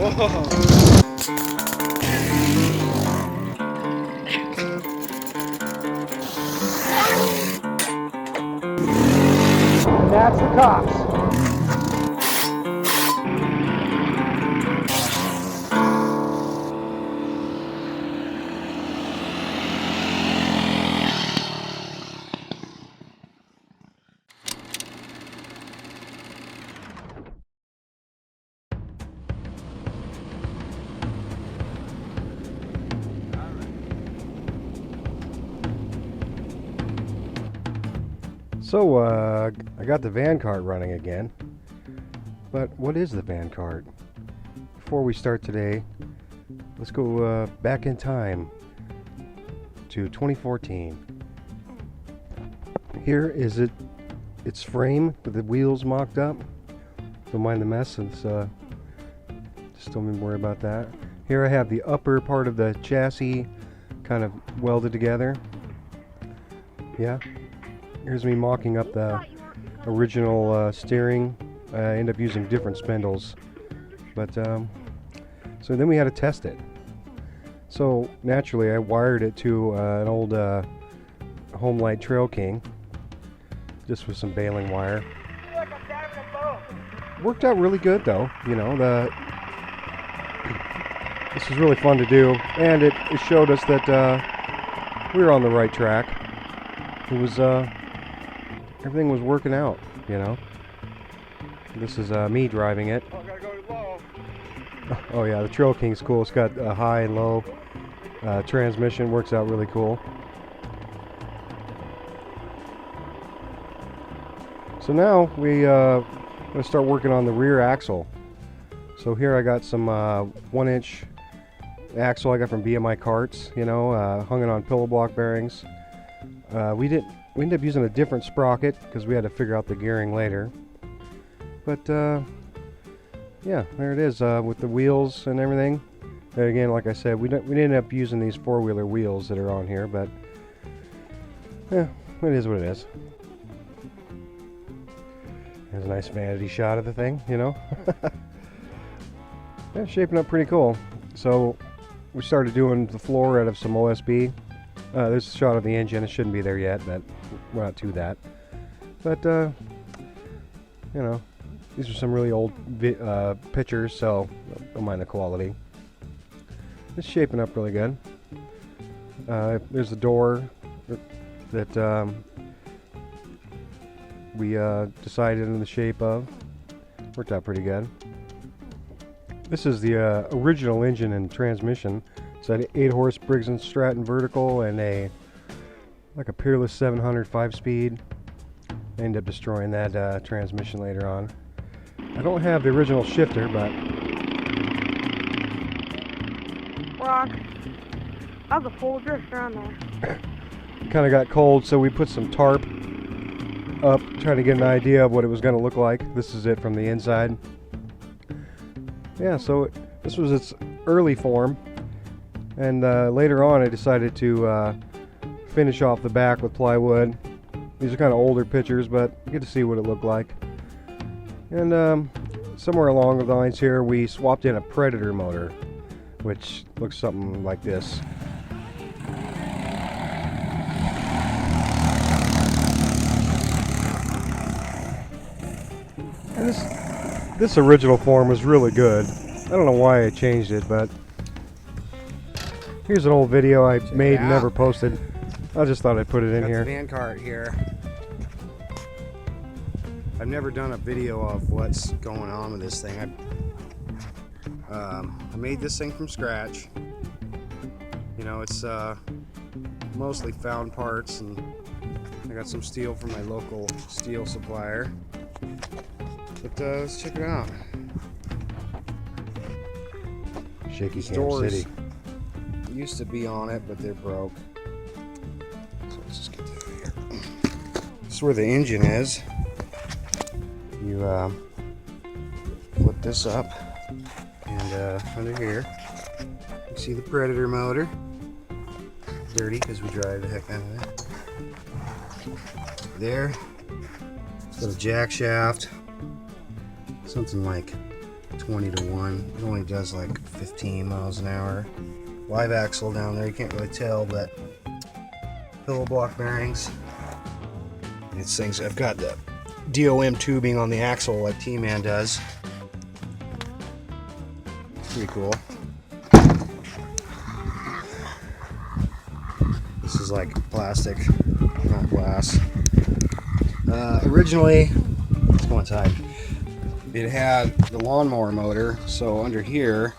And that's the cops. So, I got the Vankart running again. But what is the Vankart? Before we start today, let's go back in time to 2014. Here is its frame with the wheels mocked up. Don't mind the mess, just don't worry about that. Here I have the upper part of the chassis kind of welded together. Yeah. Here's me mocking up the original steering. I end up using different spindles, but so then we had to test it. So naturally I wired it to an old Homelight Trail King, just with some baling wire. Worked out really good though, you know. This was really fun to do, and it showed us that we were on the right track. It was everything was working out, you know. This is me driving it. Oh, gotta go low. Oh yeah, the Trail King's cool. It's got a high and low transmission. Works out really cool. So now we going to start working on the rear axle. So here I got some 1-inch axle I got from BMI Carts. You know, hung it on pillow block bearings. We ended up using a different sprocket because we had to figure out the gearing later. But yeah, there it is with the wheels and everything. And again, like I said, we ended up using these 4-wheeler wheels that are on here, but yeah, it is what it is. There's a nice vanity shot of the thing, you know. Yeah, shaping up pretty cool. So we started doing the floor out of some OSB. There's a shot of the engine. It shouldn't be there yet, but we're not to that. But you know, these are some really old pictures, so don't mind the quality. It's shaping up really good. There's the door that we decided in the shape of. Worked out pretty good. This is the original engine and transmission. It's an 8-horse Briggs & Stratton vertical and like a Peerless 700 5-speed. I ended up destroying that transmission later on. I don't have the original shifter, but Rock. I was a full drifter on there. Kind of got cold, so we put some tarp up, trying to get an idea of what it was going to look like. This is it from the inside. Yeah, so this was its early form, and later on I decided to finish off the back with plywood. These are kind of older pictures, but you get to see what it looked like. And somewhere along the lines here, we swapped in a Predator motor, which looks something like this. And this original form was really good. I don't know why I changed it, but here's an old video I made and never posted. I just thought I'd put it in here. Got the Vankart here. I've never done a video of what's going on with this thing. I made this thing from scratch. You know, it's mostly found parts, and I got some steel from my local steel supplier. But let's check it out. Shaky Cam City. Used to be on it, but they're broke. So let's just get that here. This is where the engine is. You flip this up, and under here you see the Predator motor. Dirty because we drive the heck out of it. There, it's got a jack shaft, something like 20 to 1. It only does like 15 miles an hour. Live axle down there, you can't really tell, but pillow block bearings. These things, I've got the DOM tubing on the axle like T-Man does. Pretty cool. This is like plastic, not glass. Originally, let's go inside. It had the lawnmower motor, so under here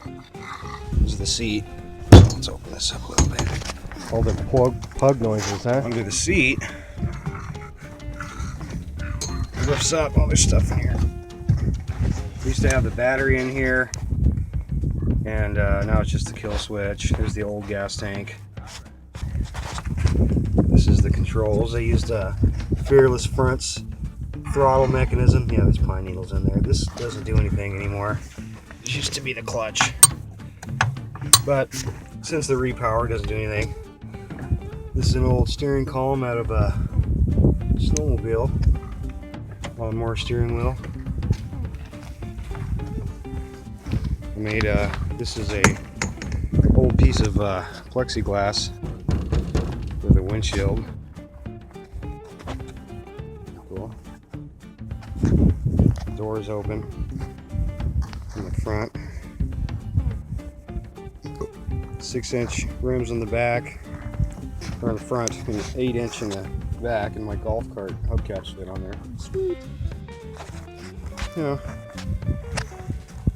is the seat. So let's open this up a little bit. All the pug noises, huh? Under the seat, it lifts up. All there's stuff in here. We used to have the battery in here, and now it's just the kill switch. There's the old gas tank. This is the controls. I used a Fearless Fronts throttle mechanism. Yeah, there's pine needles in there. This doesn't do anything anymore. It used to be the clutch, but since the repower doesn't do anything. This is an old steering column out of a snowmobile. Lawnmower steering wheel. I made this is a old piece of plexiglass for the windshield. Cool. Doors open in the front. 6-inch rims on the back, or in the front, and 8-inch in the back, and my golf cart hubcaps fit on there. Sweet. You know,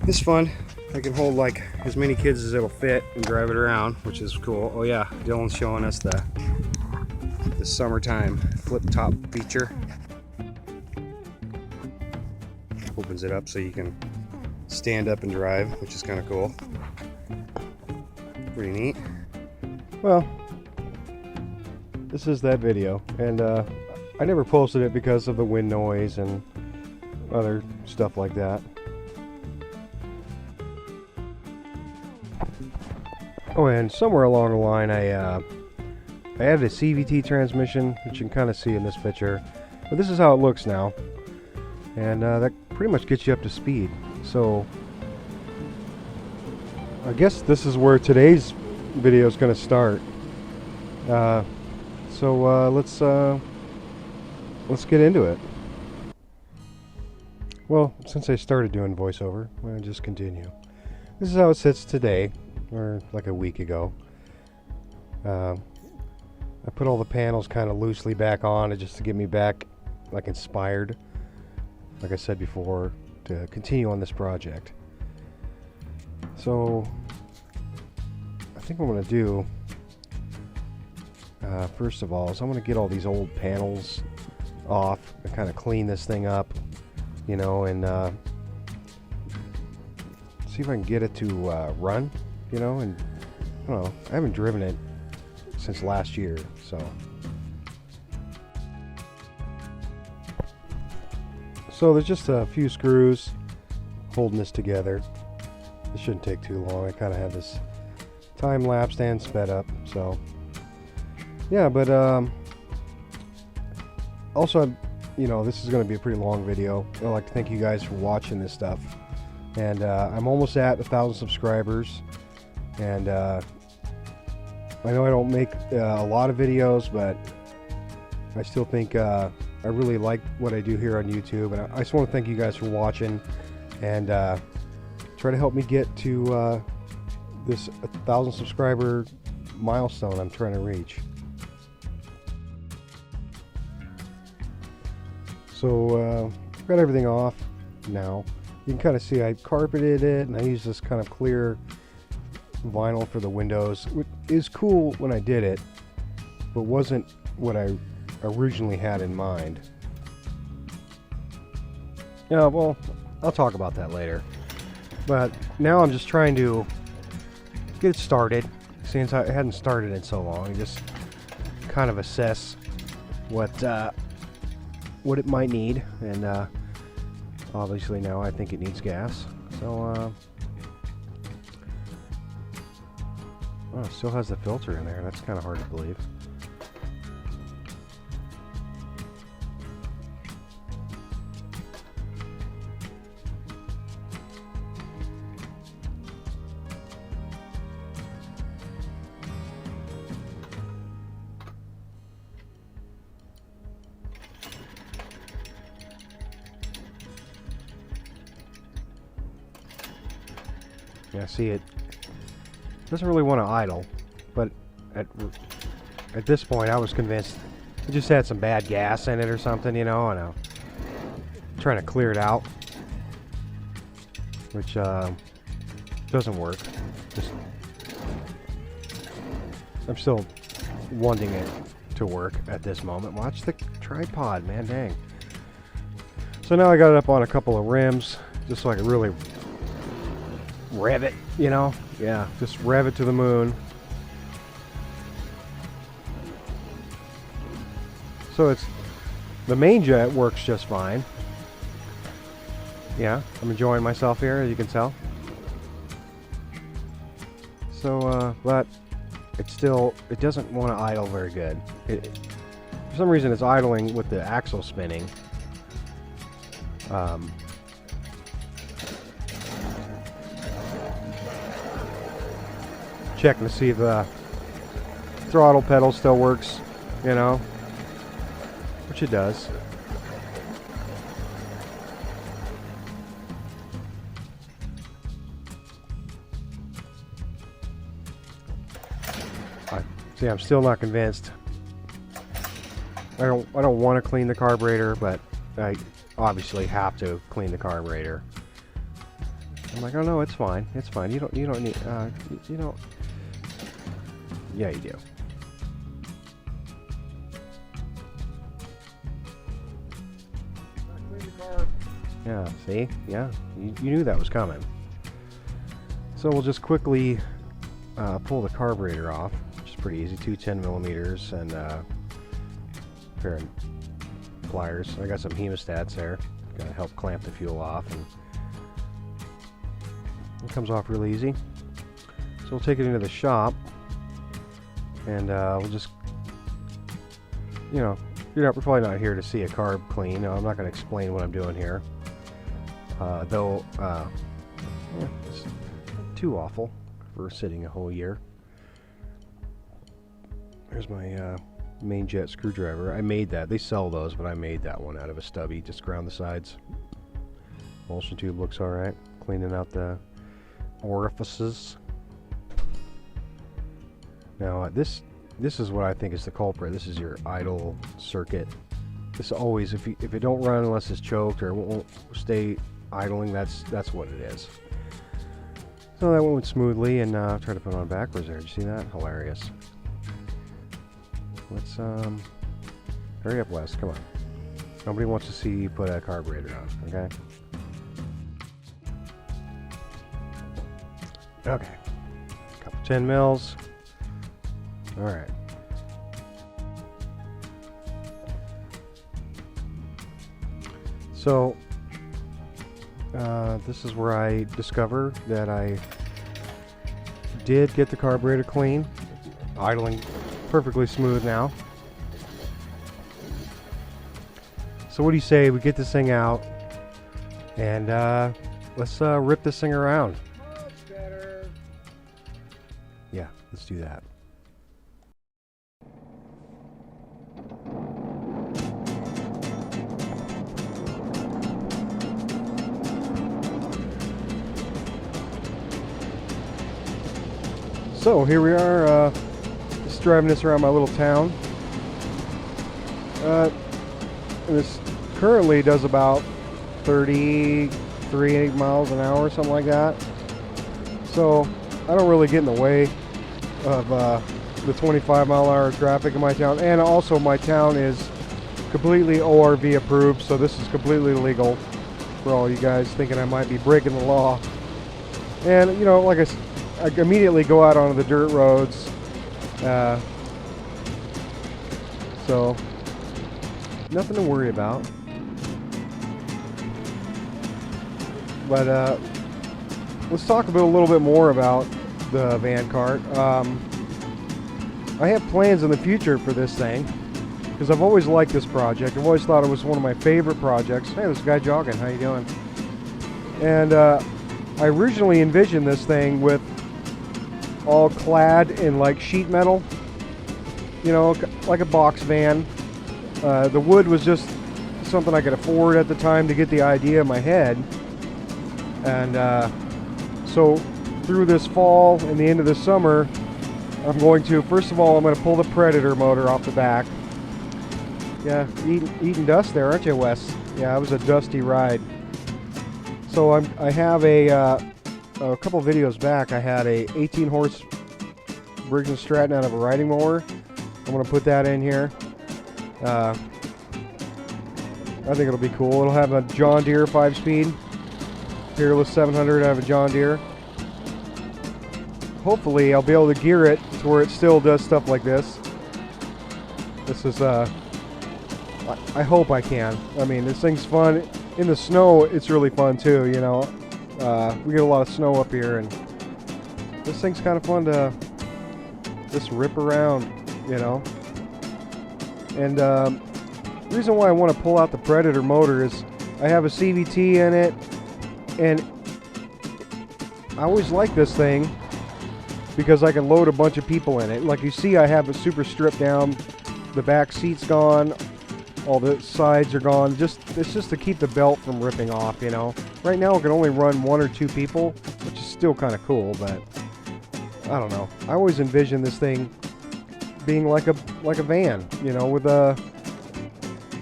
it's fun. I can hold like as many kids as it'll fit and drive it around, which is cool. Oh yeah, Dylan's showing us the summertime flip top feature. Opens it up so you can stand up and drive, which is kind of cool. Pretty neat. Well, this is that video, and I never posted it because of the wind noise and other stuff like that. Oh, and somewhere along the line I added a CVT transmission, which you can kind of see in this picture. But this is how it looks now, and that pretty much gets you up to speed. So I guess this is where today's video is going to start. So let's get into it. Well, since I started doing voiceover, I'll just continue. This is how it sits today, or like a week ago. I put all the panels kind of loosely back on just to get me back like inspired, like I said before, to continue on this project. So I think what I'm going to do first of all is I'm going to get all these old panels off and kind of clean this thing up, you know, and see if I can get it to run, you know. And I don't know, I haven't driven it since last year, so there's just a few screws holding this together. This shouldn't take too long. I kind of have this time lapsed and sped up, so yeah. But also, you know, this is going to be a pretty long video. I'd like to thank you guys for watching this stuff, and I'm almost at 1,000 subscribers, and I know I don't make a lot of videos, but I still think I really like what I do here on YouTube, and I just want to thank you guys for watching, and try to help me get to this 1,000 subscriber milestone I'm trying to reach. So got everything off now. You can kind of see I carpeted it, and I used this kind of clear vinyl for the windows, which is cool when I did it, but wasn't what I originally had in mind. Yeah, well, I'll talk about that later. But now I'm just trying to get it started, since I hadn't started in so long. Just kind of assess what it might need, and obviously now I think it needs gas. So oh, it still has the filter in there. That's kind of hard to believe. Yeah, see, it doesn't really want to idle, but at this point I was convinced it just had some bad gas in it or something, you know, and I'm trying to clear it out, which doesn't work. Just, I'm still wanting it to work at this moment. Watch the tripod, man, dang. So now I got it up on a couple of rims, just so I can really rev it, you know? Yeah, just rev it to the moon. So it's, the main jet works just fine. Yeah, I'm enjoying myself here, as you can tell. So, but it still, it doesn't want to idle very good. For some reason it's idling with the axle spinning. Checking to see if the throttle pedal still works, you know, which it does. See, I'm still not convinced. I don't want to clean the carburetor, but I obviously have to clean the carburetor. I'm like, oh no, it's fine. It's fine. You don't need you don't. Yeah, you do. Yeah, see? Yeah, you knew that was coming. So we'll just quickly pull the carburetor off, which is pretty easy. Two 10mm and a pair of pliers. I got some hemostats there. Gotta help clamp the fuel off, and it comes off really easy. So we'll take it into the shop, and we'll just, you know, we're probably not here to see a carb clean. I'm not going to explain what I'm doing here. Though, yeah, it's not too awful for sitting a whole year. There's my main jet screwdriver. I made that. They sell those, but I made that one out of a stubby. Just ground the sides. Emulsion tube looks alright. Cleaning out the orifices. Now, this is what I think is the culprit. This is your idle circuit. This always, if it don't run unless it's choked or it won't stay idling, that's what it is. So that went smoothly, and try to put it on backwards there. Did you see that? Hilarious. Let's hurry up, Wes. Come on. Nobody wants to see you put a carburetor on. Okay. Okay. Couple 10 mils. All right. So this is where I discover that I did get the carburetor clean, idling perfectly smooth now. So what do you say we get this thing out and let's rip this thing around? Much better. Yeah, let's do that. So here we are, just driving this around my little town. This currently does about 33 miles an hour, something like that. So I don't really get in the way of the 25-mile-an-hour traffic in my town. And also my town is completely ORV approved, so this is completely legal for all you guys thinking I might be breaking the law. And, you know, like I immediately go out onto the dirt roads, so nothing to worry about. But let's talk a little bit more about the Vankart. I have plans in the future for this thing because I've always liked this project. I've always thought it was one of my favorite projects. Hey, this guy jogging. How you doing? And I originally envisioned this thing with all clad in like sheet metal, you know, like a box van. The wood was just something I could afford at the time to get the idea in my head. And so through this fall and the end of the summer, I'm going to, first of all, I'm going to pull the Predator motor off the back. Yeah, eating dust there, aren't you, Wes? Yeah, it was a dusty ride. So I have a couple videos back, I had a 18 horse Briggs & Stratton out of a riding mower. I'm going to put that in here. I think it'll be cool. It'll have a John Deere 5-speed. Peerless 700 out of a John Deere. Hopefully I'll be able to gear it to where it still does stuff like this. This is, I hope I can. I mean, this thing's fun. In the snow, it's really fun too, you know. We get a lot of snow up here, and this thing's kind of fun to just rip around, you know. And the reason why I want to pull out the Predator motor is I have a CVT in it, and I always like this thing because I can load a bunch of people in it. Like you see, I have it super stripped down. The back seat's gone. All the sides are gone. It's just to keep the belt from ripping off, you know. Right now, I can only run 1 or 2 people, which is still kind of cool, but I don't know. I always envision this thing being like a van, you know, with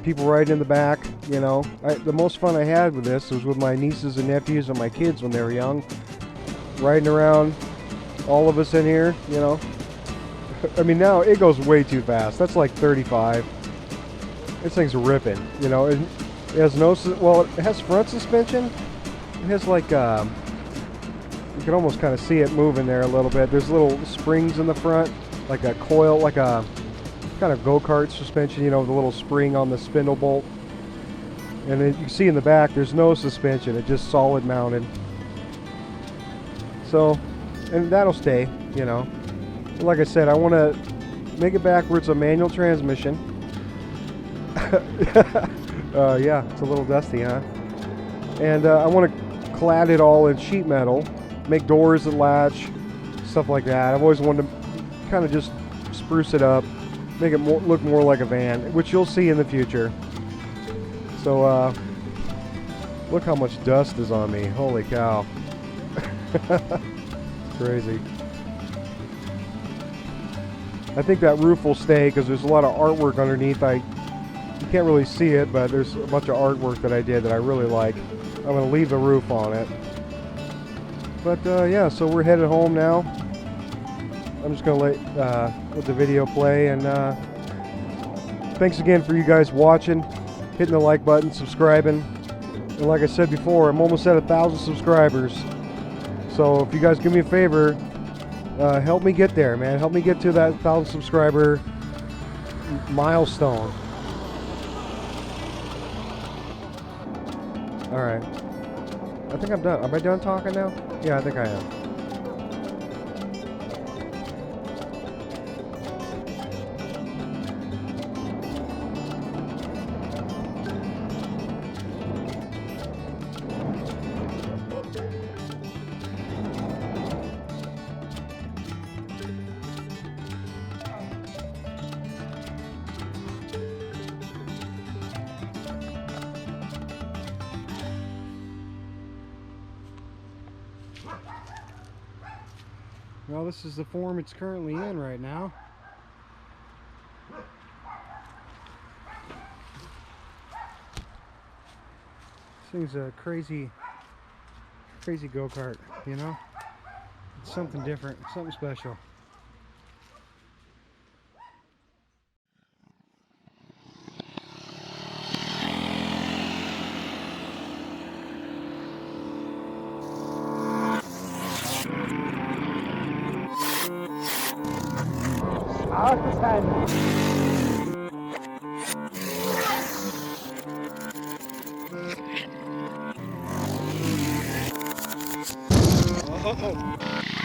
people riding in the back, you know. The most fun I had with this was with my nieces and nephews and my kids when they were young, riding around, all of us in here, you know. I mean, now it goes way too fast. That's like 35. This thing's ripping, you know. It has no, well, it has front suspension. It has like, you can almost kind of see it moving there a little bit. There's little springs in the front, like a coil, like a kind of go-kart suspension, you know, with a little spring on the spindle bolt. And then you can see in the back, there's no suspension. It's just solid mounted. So, and that'll stay, you know. Like I said, I want to make it back where it's a manual transmission. Yeah, it's a little dusty, huh? And I want to clad it all in sheet metal, make doors that latch, stuff like that. I've always wanted to kind of just spruce it up, make it look more like a van, which you'll see in the future. So, look how much dust is on me. Holy cow. Crazy. I think that roof will stay because there's a lot of artwork underneath. You can't really see it, but there's a bunch of artwork that I did that I really like. I'm going to leave the roof on it. But yeah, so we're headed home now. I'm just going to let the video play. And thanks again for you guys watching, hitting the like button, subscribing. And like I said before, I'm almost at 1,000 subscribers. So if you guys give me a favor, help me get there, man. Help me get to that 1,000 subscriber milestone. All right. I think I'm done. Am I done talking now? Yeah, I think I am. Well, this is the form it's currently in right now. This thing's a crazy go-kart, you know? It's something different, something special. Out the time. Oh.